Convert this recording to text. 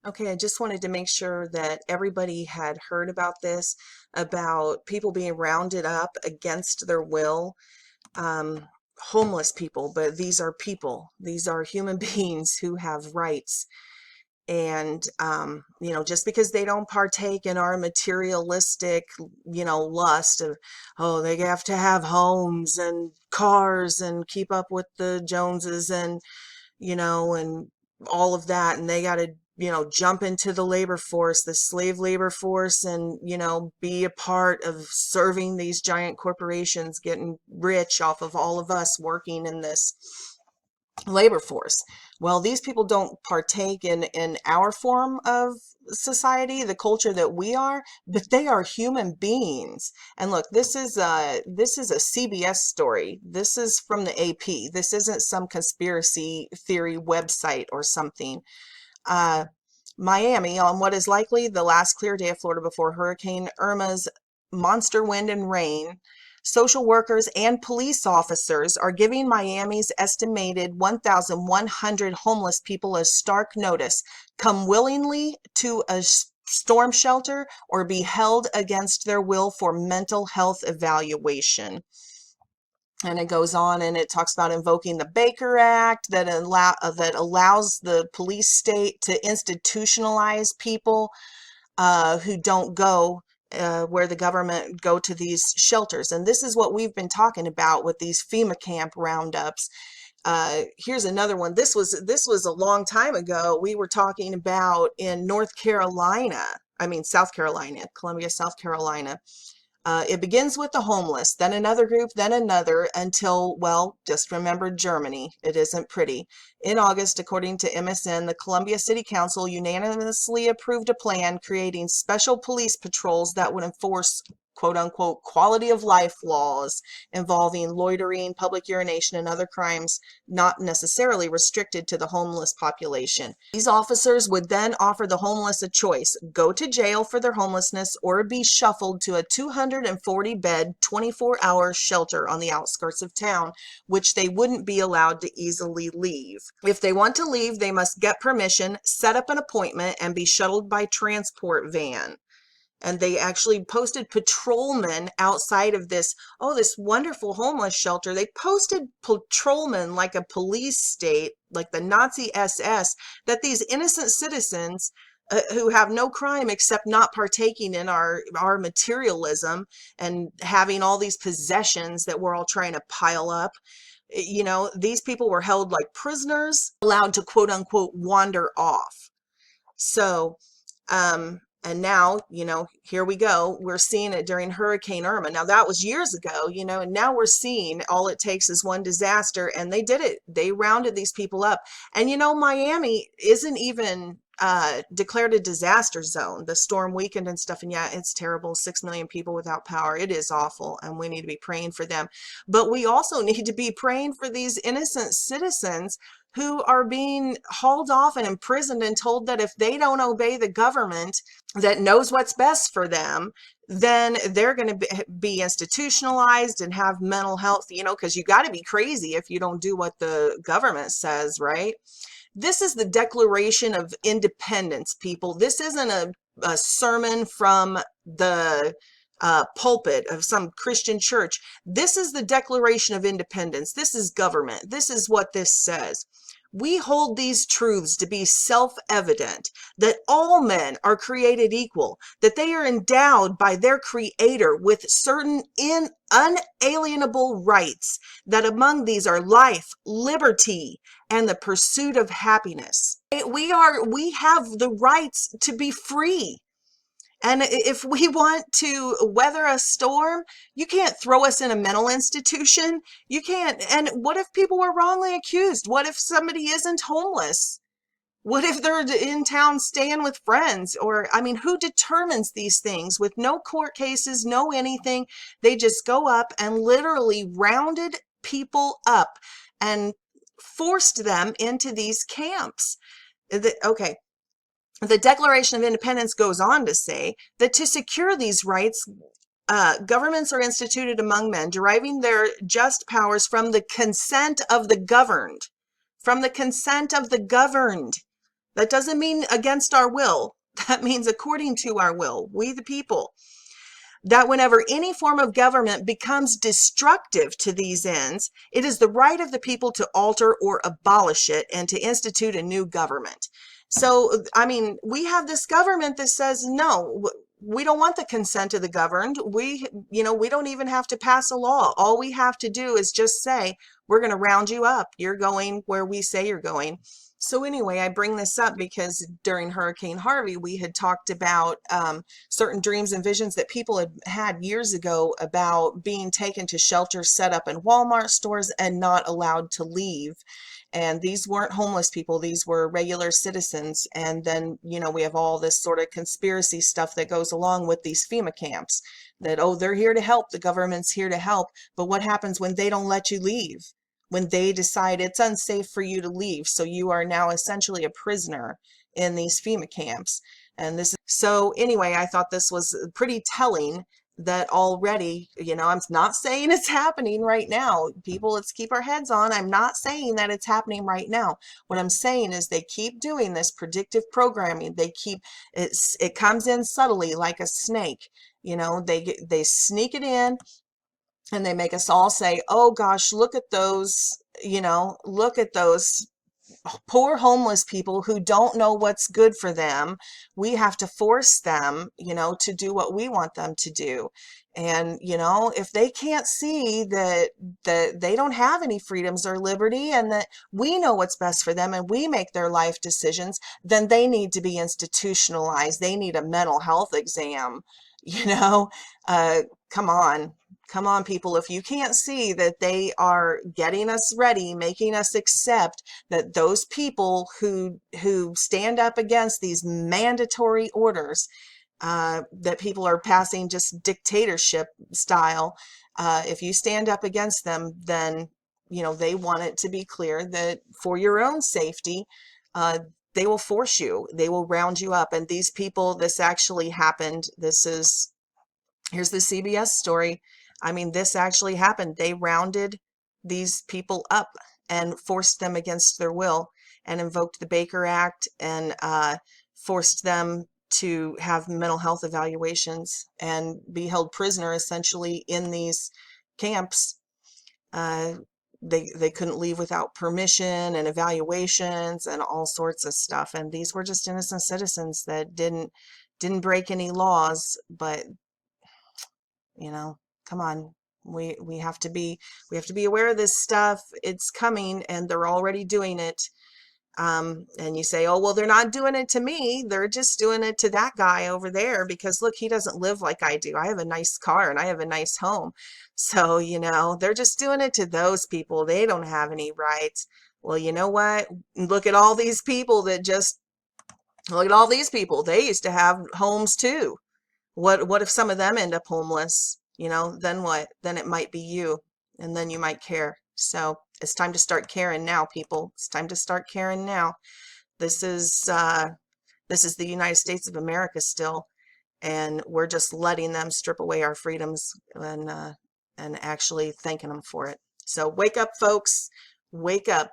Okay, I just wanted to make sure that everybody had heard about this, about people being rounded up against their will. Um, Homeless people, but these are people. These are human beings who have rights. And, just because they don't partake in our materialistic, lust of, oh, they have to have homes and cars and keep up with the Joneses and all of that, and they got to jump into the labor force, the slave labor force, and be a part of serving these giant corporations, getting rich off of all of us working in this labor force. Well, these people don't partake in our form of society, the culture that we are, but they are human beings. And look, this is a CBS story. This is from the AP. This isn't some conspiracy theory website or something. uh Miami, on what is likely the last clear day of Florida before Hurricane Irma's monster wind and rain, social workers and police officers are giving Miami's estimated 1,100 homeless people a stark notice. Come willingly to a storm shelter or be held against their will for mental health evaluation. And it goes on and it talks about invoking the Baker Act that allows the police state to institutionalize people who don't go where the government go to these shelters. And this is what we've been talking about with these FEMA camp roundups. Here's another one. This was a long time ago. We were talking about in North Carolina. I mean, South Carolina, Columbia, South Carolina. It begins with the homeless, then another group, then another, until, well, just remember Germany. It isn't pretty. In August, according to MSN, the Columbia City Council unanimously approved a plan creating special police patrols that would enforce quote unquote quality of life laws involving loitering, public urination, and other crimes not necessarily restricted to the homeless population. These officers would then offer the homeless a choice: go to jail for their homelessness or be shuffled to a 240-bed, 24-hour shelter on the outskirts of town, which they wouldn't be allowed to easily leave. If they want to leave, they must get permission, set up an appointment, and be shuttled by transport van. And they actually posted patrolmen outside of this wonderful homeless shelter. They posted patrolmen like a police state, like the Nazi SS, that these innocent citizens who have no crime except not partaking in our materialism and having all these possessions that we're all trying to pile up. These people were held like prisoners, allowed to quote unquote wander off. So, and now, here we go. We're seeing it during Hurricane Irma. Now, that was years ago, and now we're seeing all it takes is one disaster, and they did it. They rounded these people up. And, Miami isn't even declared a disaster zone. The storm weakened and stuff, and yeah, it's terrible. 6 million people without power. It is awful, and we need to be praying for them. But we also need to be praying for these innocent citizens who are being hauled off and imprisoned and told that if they don't obey the government that knows what's best for them, then they're going to be institutionalized and have mental health, because you got to be crazy if you don't do what the government says, right? This is the Declaration of Independence, people. This isn't a sermon from the pulpit of some Christian church. This is the Declaration of Independence. This is government. This is what this says. We hold these truths to be self-evident, that all men are created equal, that they are endowed by their Creator with certain unalienable rights, that among these are life, liberty, and the pursuit of happiness. We have the rights to be free. And if we want to weather a storm, you can't throw us in a mental institution. You can't. And what if people were wrongly accused? What if somebody isn't homeless? What if they're in town staying with friends? Or, I mean, who determines these things with no court cases, no anything? They just go up and literally rounded people up and forced them into these camps. Okay. The Declaration of Independence goes on to say that to secure these rights, governments are instituted among men, deriving their just powers from the consent of the governed. From the consent of the governed. That doesn't mean against our will. That means according to our will, we the people. That whenever any form of government becomes destructive to these ends, it is the right of the people to alter or abolish it and to institute a new government. So, I mean, we have this government that says, no, we don't want the consent of the governed. We don't even have to pass a law. All we have to do is just say, we're going to round you up. You're going where we say you're going. So anyway, I bring this up because during Hurricane Harvey, we had talked about certain dreams and visions that people had had years ago about being taken to shelters set up in Walmart stores and not allowed to leave. And these weren't homeless people, these were regular citizens. And then, we have all this sort of conspiracy stuff that goes along with these FEMA camps that, oh, they're here to help, the government's here to help. But what happens when they don't let you leave? When they decide it's unsafe for you to leave, so you are now essentially a prisoner in these FEMA camps. And so anyway, I thought this was pretty telling that already, I'm not saying it's happening right now. People, let's keep our heads on. I'm not saying that it's happening right now. What I'm saying is they keep doing this predictive programming. It comes in subtly like a snake. They sneak it in, and they make us all say, oh gosh, look at those, look at those poor homeless people who don't know what's good for them. We have to force them, to do what we want them to do. And, if they can't see that they don't have any freedoms or liberty, and that we know what's best for them and we make their life decisions, then they need to be institutionalized. They need a mental health exam, you know, uh, come on. Come on, people. If you can't see that they are getting us ready, making us accept that those people who stand up against these mandatory orders that people are passing just dictatorship style, if you stand up against them, then they want it to be clear that for your own safety, they will force you, they will round you up. And these people, this actually happened. Here's the CBS story. I mean, this actually happened. They rounded these people up and forced them against their will, and invoked the Baker Act, and forced them to have mental health evaluations and be held prisoner essentially in these camps. Uh, they couldn't leave without permission and evaluations and all sorts of stuff. And these were just innocent citizens that didn't break any laws, but come on. We have to be aware of this stuff. It's coming, and they're already doing it. And you say, oh, well, they're not doing it to me. They're just doing it to that guy over there because look, he doesn't live like I do. I have a nice car and I have a nice home. So, they're just doing it to those people. They don't have any rights. Well, you know what? Look at all these people look at all these people. They used to have homes too. What if some of them end up homeless? Then what? Then it might be you, and then you might care. So it's time to start caring now, people. It's time to start caring now. This is the United States of America still, and we're just letting them strip away our freedoms and actually thanking them for it. So wake up, folks. Wake up.